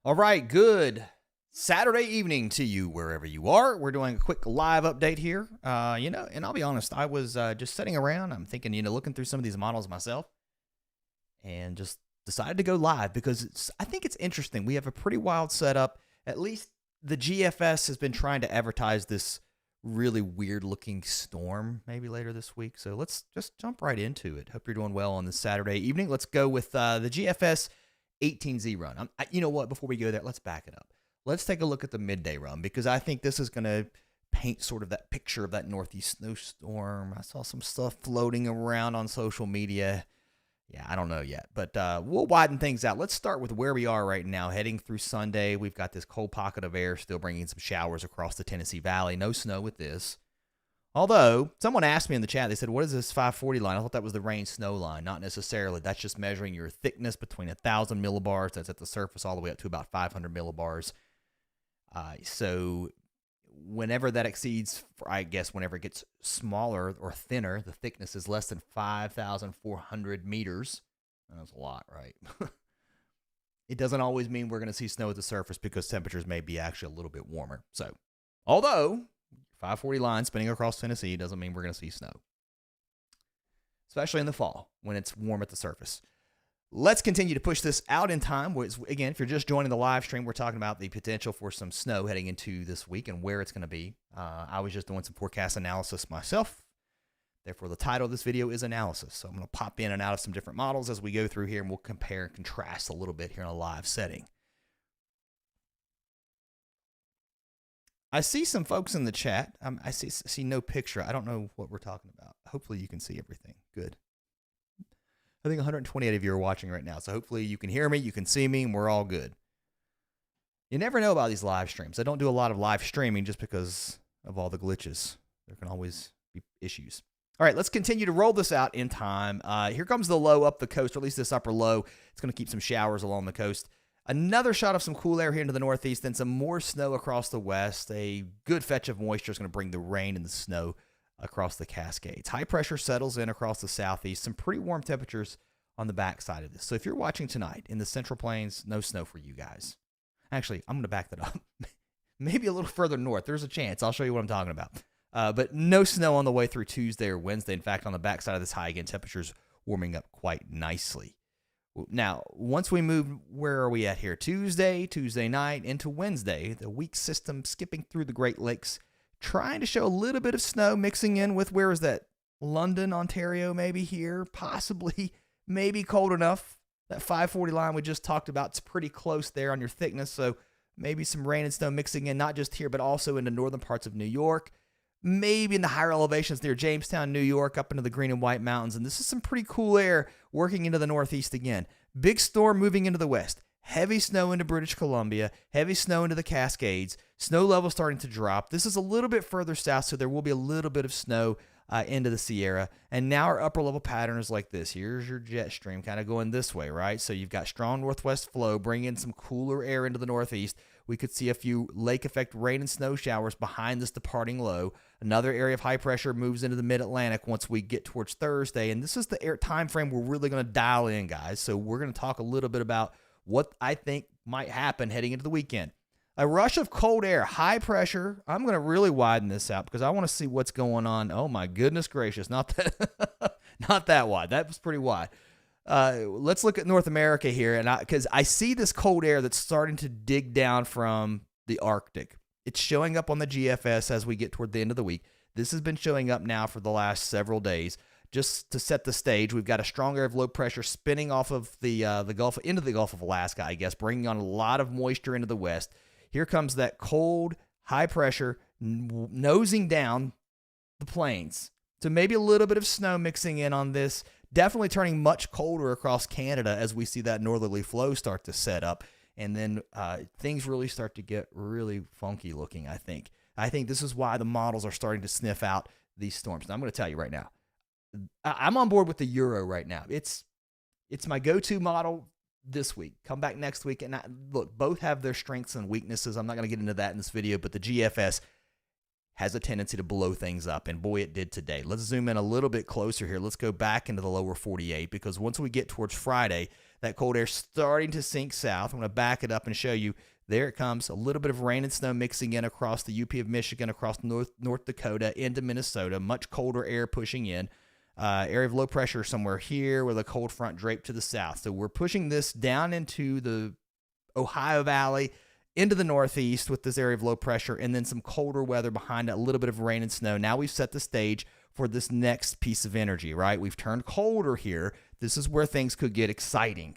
All right, good Saturday evening to you wherever you are. We're doing a quick live update here. And I'll be honest, I was just sitting around. I'm thinking, looking through some of these models myself and just decided to go live because I think it's interesting. We have a pretty wild setup. At least the GFS has been trying to advertise this really weird looking storm maybe later this week. So let's just jump right into it. Hope you're doing well on this Saturday evening. Let's go with the GFS 18Z run. You know what? Before we go there, let's back it up. Let's take a look at the midday run because I think this is going to paint sort of that picture of that northeast snowstorm. I saw some stuff floating around on social media. Yeah, I don't know yet, but we'll widen things out. Let's start with where we are right now. Heading through Sunday, we've got this cold pocket of air still bringing some showers across the Tennessee Valley. No snow with this. Although, someone asked me in the chat, they said, what is this 540 line? I thought that was the rain-snow line. Not necessarily. That's just measuring your thickness between 1,000 millibars, that's at the surface, all the way up to about 500 millibars. So whenever that exceeds, I guess whenever it gets smaller or thinner, the thickness is less than 5,400 meters. That's a lot, right? It doesn't always mean we're going to see snow at the surface because temperatures may be actually a little bit warmer. So, although 540 line spinning across Tennessee doesn't mean we're going to see snow, especially in the fall when it's warm at the surface. Let's continue to push this out in time. Again, if you're just joining the live stream, we're talking about the potential for some snow heading into this week and where it's going to be. I was just doing some forecast analysis myself. Therefore, the title of this video is analysis. So I'm going to pop in and out of some different models as we go through here, and we'll compare and contrast a little bit here in a live setting. I see some folks in the chat. I see no picture. I don't know what we're talking about. Hopefully you can see everything. Good. I think 128 of you are watching right now, so hopefully you can hear me, you can see me, and we're all good. You never know about these live streams. I don't do a lot of live streaming just because of all the glitches. There can always be issues. All right, let's continue to roll this out in time. Here comes the low up the coast, or at least this upper low. It's going to keep some showers along the coast. Another shot of some cool air here into the northeast, then some more snow across the west. A good fetch of moisture is going to bring the rain and the snow across the Cascades. High pressure settles in across the southeast. Some pretty warm temperatures on the backside of this. So if you're watching tonight in the Central Plains, no snow for you guys. Actually, I'm going to back that up. Maybe a little further north. There's a chance. I'll show you what I'm talking about. But no snow on the way through Tuesday or Wednesday. In fact, on the backside of this high, again, temperatures warming up quite nicely. Now, once we move, where are we at here? Tuesday night into Wednesday, the weak system skipping through the Great Lakes, trying to show a little bit of snow mixing in with, where is that? London, Ontario, maybe here, possibly, maybe cold enough. That 540 line we just talked about, it's pretty close there on your thickness, so maybe some rain and snow mixing in, not just here, but also into northern parts of New York, maybe in the higher elevations near Jamestown, New York, up into the Green and White Mountains, and this is some pretty cool air working into the northeast again. Big storm moving into the west. Heavy snow into British Columbia, heavy snow into the Cascades, snow level starting to drop. This is a little bit further south, so there will be a little bit of snow into the Sierra. And now our upper level pattern is like this. Here's your jet stream kind of going this way, right? So you've got strong northwest flow, bringing in some cooler air into the northeast. We could see a few lake effect rain and snow showers behind this departing low. Another area of high pressure moves into the mid-Atlantic once we get towards Thursday. And this is the air time frame we're really going to dial in, guys. So we're going to talk a little bit about what I think might happen heading into the weekend. A rush of cold air, high pressure. I'm going to really widen this out because I want to see what's going on. Oh, my goodness gracious. Not that wide. That was pretty wide. Let's look at North America here, and because I see this cold air that's starting to dig down from the Arctic. It's showing up on the GFS as we get toward the end of the week. This has been showing up now for the last several days. Just to set the stage, we've got a strong area of low pressure spinning off of the Gulf into the Gulf of Alaska, I guess, bringing on a lot of moisture into the west. Here comes that cold, high pressure nosing down the plains. So maybe a little bit of snow mixing in on this. Definitely turning much colder across Canada as we see that northerly flow start to set up. And then things really start to get really funky looking, I think. I think this is why the models are starting to sniff out these storms. Now, I'm going to tell you right now, I'm on board with the Euro right now. It's my go-to model this week. Come back next week. And look, both have their strengths and weaknesses. I'm not going to get into that in this video, but the GFS has a tendency to blow things up, and boy, it did today. Let's zoom in a little bit closer here. Let's go back into the lower 48, because once we get towards Friday, That cold air starting to sink south. I'm going to back it up and show you. There it comes. A little bit of rain and snow mixing in across the UP of Michigan, across North Dakota, into Minnesota. Much colder air pushing in. Area of low pressure somewhere here with a cold front draped to the south. So we're pushing this down into the Ohio Valley, into the northeast with this area of low pressure, and then some colder weather behind it, a little bit of rain and snow. Now we've set the stage for this next piece of energy, right? We've turned colder here. This is where things could get exciting.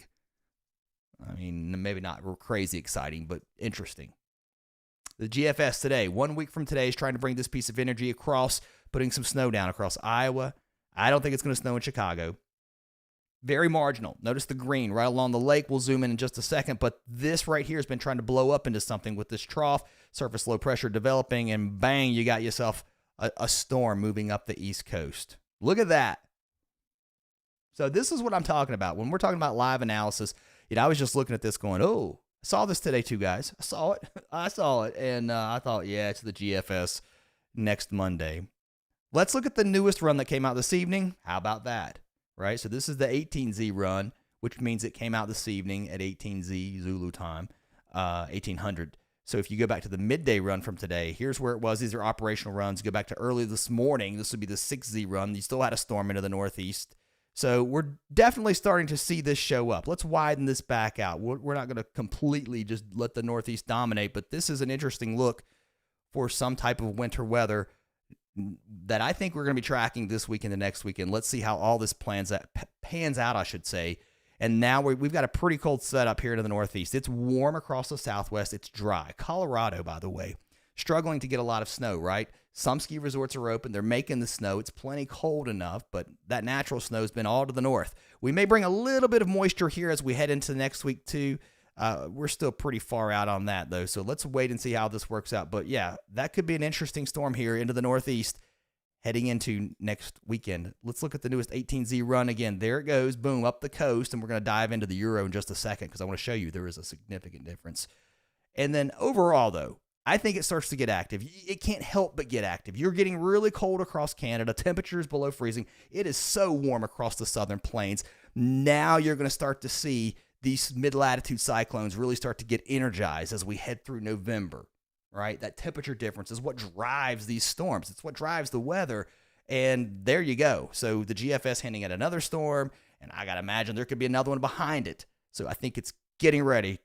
I mean, maybe not crazy exciting, but interesting. The GFS today, 1 week from today, is trying to bring this piece of energy across, putting some snow down across Iowa. I don't think it's going to snow in Chicago. Very marginal. Notice the green right along the lake. We'll zoom in just a second, but this right here has been trying to blow up into something with this trough, surface low pressure developing, and bang, you got yourself a storm moving up the East Coast. Look at that. So this is what I'm talking about. When we're talking about live analysis, I was just looking at this going, oh, I saw this today too, guys. I saw it. And I thought, yeah, it's the GFS next Monday. Let's look at the newest run that came out this evening. How about that? Right? So this is the 18Z run, which means it came out this evening at 18Z Zulu time, 1800. So if you go back to the midday run from today, here's where it was. These are operational runs. Go back to early this morning. This would be the 6Z run. You still had a storm into the northeast. So we're definitely starting to see this show up. Let's widen this back out. We're not going to completely just let the northeast dominate, but this is an interesting look for some type of winter weather that I think we're going to be tracking this week and the next weekend. Let's see how all this pans out, I should say. And now we've got a pretty cold setup here to the northeast. It's warm across the southwest. It's dry. Colorado, by the way, struggling to get a lot of snow, right? Some ski resorts are open. They're making the snow. It's plenty cold enough, but that natural snow has been all to the north. We may bring a little bit of moisture here as we head into next week, too. We're still pretty far out on that, though, so let's wait and see how this works out. But, yeah, that could be an interesting storm here into the northeast heading into next weekend. Let's look at the newest 18Z run again. There it goes, boom, up the coast, and we're going to dive into the Euro in just a second because I want to show you there is a significant difference. And then overall, though, I think it starts to get active. It can't help but get active. You're getting really cold across Canada. Temperatures below freezing. It is so warm across the southern plains. Now you're going to start to see these mid-latitude cyclones really start to get energized as we head through November, right? That temperature difference is what drives these storms. It's what drives the weather, and there you go. So the GFS hinting at another storm, and I got to imagine there could be another one behind it. So I think it's getting ready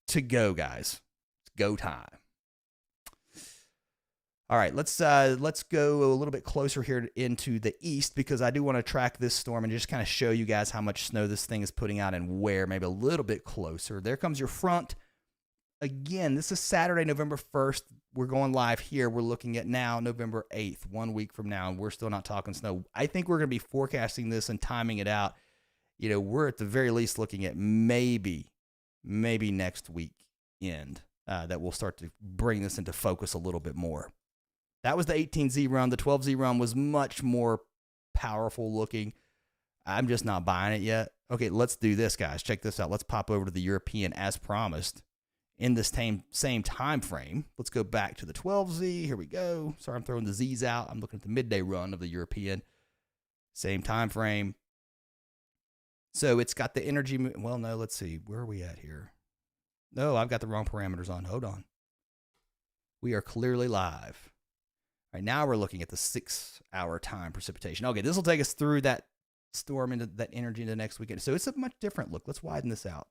to go, guys. It's go time. All right, let's go a little bit closer here into the east because I do want to track this storm and just kind of show you guys how much snow this thing is putting out and where, maybe a little bit closer. There comes your front. Again, this is Saturday, November 1st. We're going live here. We're looking at now November 8th, 1 week from now, and we're still not talking snow. I think we're going to be forecasting this and timing it out. We're at the very least looking at maybe next weekend that we'll start to bring this into focus a little bit more. That was the 18Z run. The 12Z run was much more powerful looking. I'm just not buying it yet. Okay, let's do this, guys. Check this out. Let's pop over to the European as promised in this same time frame. Let's go back to the 12Z. Here we go. Sorry, I'm throwing the Z's out. I'm looking at the midday run of the European. Same time frame. So it's got the energy. Well, no, let's see. Where are we at here? No, I've got the wrong parameters on. Hold on. We are clearly live. Right now we're looking at the 6-hour time precipitation. Okay, this will take us through that storm into that energy into next weekend. So it's a much different look. Let's widen this out.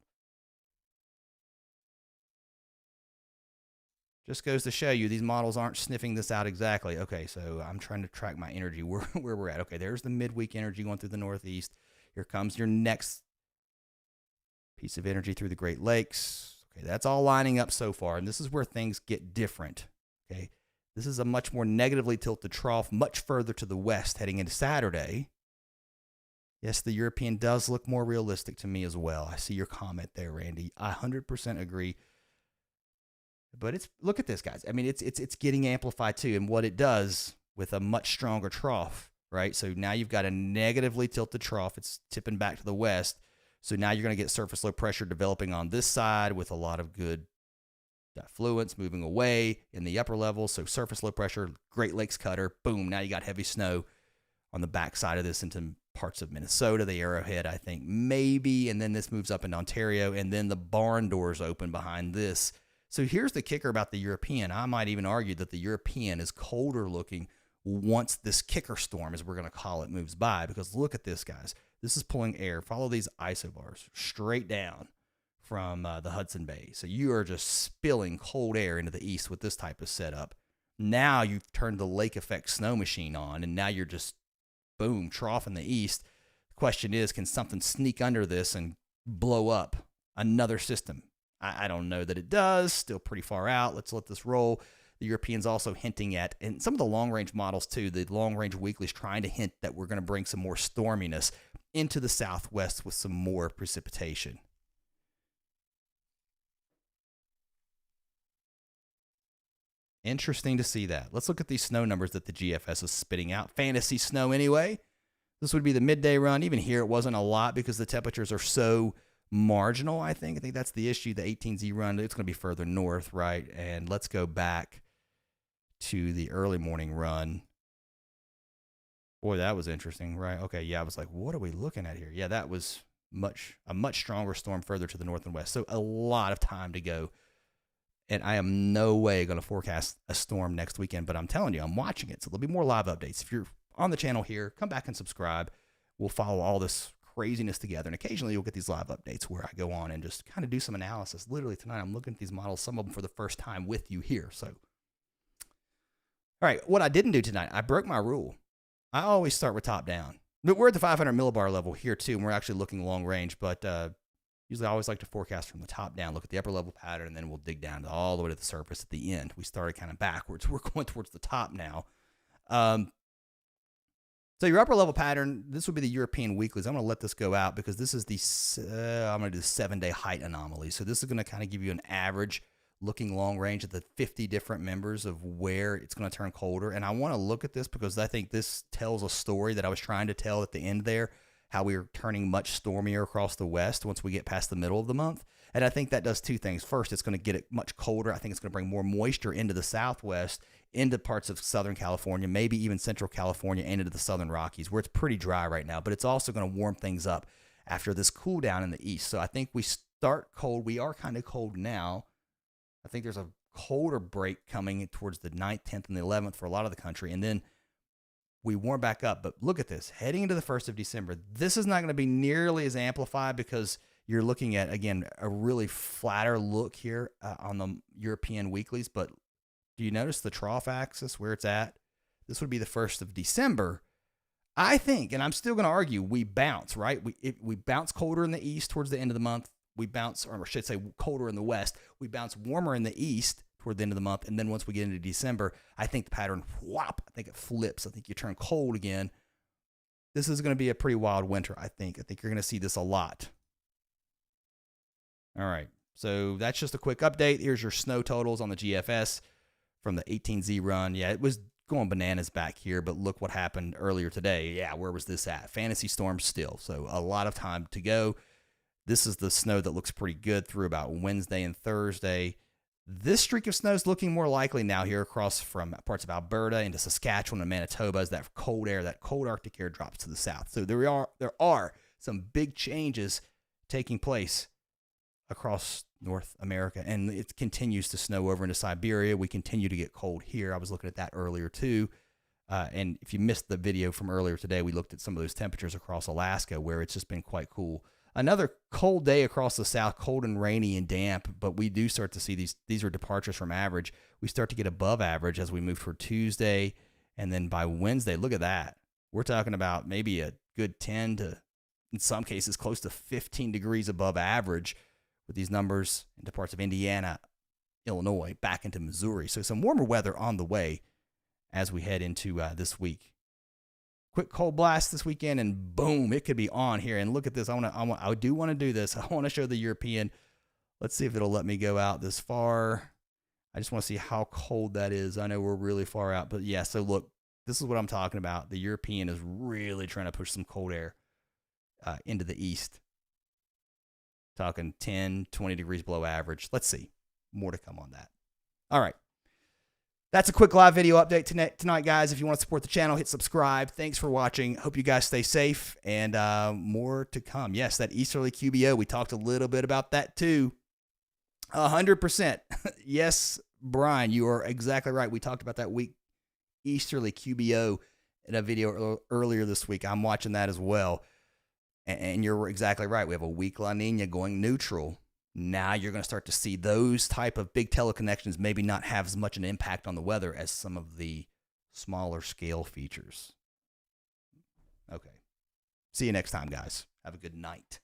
Just goes to show you these models aren't sniffing this out exactly. Okay, so I'm trying to track my energy where we're at. Okay, there's the midweek energy going through the northeast. Here comes your next piece of energy through the Great Lakes. Okay, that's all lining up so far, and this is where things get different. Okay. This is a much more negatively tilted trough, much further to the west heading into Saturday. Yes, the European does look more realistic to me as well. I see your comment there, Randy. I 100% agree. But look at this, guys. I mean, it's getting amplified too, and what it does with a much stronger trough, right? So now you've got a negatively tilted trough. It's tipping back to the west. So now you're going to get surface low pressure developing on this side with a lot of good diffluence moving away in the upper level. So surface low pressure, Great Lakes cutter, boom, now you got heavy snow on the backside of this into parts of Minnesota, the Arrowhead, I think maybe, and then this moves up into Ontario, and then the barn doors open behind this. So here's the kicker about the European. I might even argue that the European is colder looking once this kicker storm, as we're going to call it, moves by, because look at this, guys. This is pulling air. Follow these isobars straight down from the Hudson Bay. So you are just spilling cold air into the east with this type of setup. Now you've turned the lake effect snow machine on, and now you're just, boom, trough in the east. The question is, can something sneak under this and blow up another system? I don't know that it does. Still pretty far out. Let's let this roll. The Europeans also hinting at, and some of the long-range models too, the long-range weeklies trying to hint that we're going to bring some more storminess into the southwest with some more precipitation. Interesting to see that. Let's look at these snow numbers that the GFS is spitting out. Fantasy snow anyway. This would be the midday run. Even here, it wasn't a lot because the temperatures are so marginal, I think. I think that's the issue. The 18Z run, it's going to be further north, right? And let's go back to the early morning run. Boy, that was interesting, right? Okay, yeah, I was like, what are we looking at here? Yeah, that was a much stronger storm further to the north and west. So a lot of time to go. And I am no way going to forecast a storm next weekend, but I'm telling you, I'm watching it. So there'll be more live updates. If you're on the channel here, come back and subscribe. We'll follow all this craziness together. And occasionally you'll get these live updates where I go on and just kind of do some analysis. Literally tonight, I'm looking at these models, some of them for the first time with you here. So, all right, what I didn't do tonight, I broke my rule. I always start with top down. But we're at the 500 millibar level here too, and we're actually looking long range, but usually I always like to forecast from the top down, look at the upper level pattern, and then we'll dig down all the way to the surface at the end. We started kind of backwards. We're going towards the top now. So your upper level pattern, this would be the European weeklies. I'm going to let this go out because this is I'm going to do the 7-day height anomaly. So this is going to kind of give you an average looking long range at the 50 different members of where it's going to turn colder. And I want to look at this because I think this tells a story that I was trying to tell at the end there, how we are turning much stormier across the west once we get past the middle of the month. And I think that does two things. First, it's going to get it much colder. I think it's going to bring more moisture into the southwest, into parts of Southern California, maybe even Central California, and into the Southern Rockies, where it's pretty dry right now. But it's also going to warm things up after this cool down in the east. So I think we start cold. We are kind of cold now. I think there's a colder break coming towards the 9th, 10th, and the 11th for a lot of the country. And then we warm back up. But look at this. Heading into the 1st of December, this is not going to be nearly as amplified because you're looking at, again, a really flatter look here on the European weeklies. But do you notice the trough axis where it's at? This would be the 1st of December. I think, and I'm still going to argue, we bounce, right? We bounce colder in the east towards the end of the month. We bounce, or I should say colder in the west. We bounce warmer in the east toward the end of the month. And then once we get into December, I think the pattern, whop, I think it flips. I think you turn cold again. This is going to be a pretty wild winter, I think. I think you're going to see this a lot. All right. So that's just a quick update. Here's your snow totals on the GFS from the 18Z run. Yeah, it was going bananas back here, but look what happened earlier today. Yeah, where was this at? Fantasy storm still. So a lot of time to go. This is the snow that looks pretty good through about Wednesday and Thursday. This streak of snow is looking more likely now here across from parts of Alberta into Saskatchewan and Manitoba as that cold air, that cold Arctic air drops to the south. So there are some big changes taking place across North America, and it continues to snow over into Siberia. We continue to get cold here. I was looking at that earlier too. And if you missed the video from earlier today, we looked at some of those temperatures across Alaska where it's just been quite cool. Another cold day across the south, cold and rainy and damp, but we do start to see these are departures from average. We start to get above average as we move toward Tuesday, and then by Wednesday, look at that. We're talking about maybe a good 10 to, in some cases, close to 15 degrees above average with these numbers into parts of Indiana, Illinois, back into Missouri. So some warmer weather on the way as we head into this week. Quick cold blast this weekend, and boom, it could be on here. And look at this. I do want to do this. I want to show the European. Let's see if it'll let me go out this far. I just want to see how cold that is. I know we're really far out, but yeah. So look, this is what I'm talking about. The European is really trying to push some cold air into the east. Talking 10, 20 degrees below average. Let's see. More to come on that. All right. That's a quick live video update tonight, guys. If you want to support the channel, hit subscribe. Thanks for watching. Hope you guys stay safe, and more to come. Yes, that easterly QBO, we talked a little bit about that too. 100%. Yes, Brian, you are exactly right. We talked about that weak easterly QBO in a video earlier this week. I'm watching that as well. And you're exactly right. We have a weak La Nina going neutral. Now you're going to start to see those type of big teleconnections maybe not have as much an impact on the weather as some of the smaller scale features. Okay. See you next time, guys. Have a good night.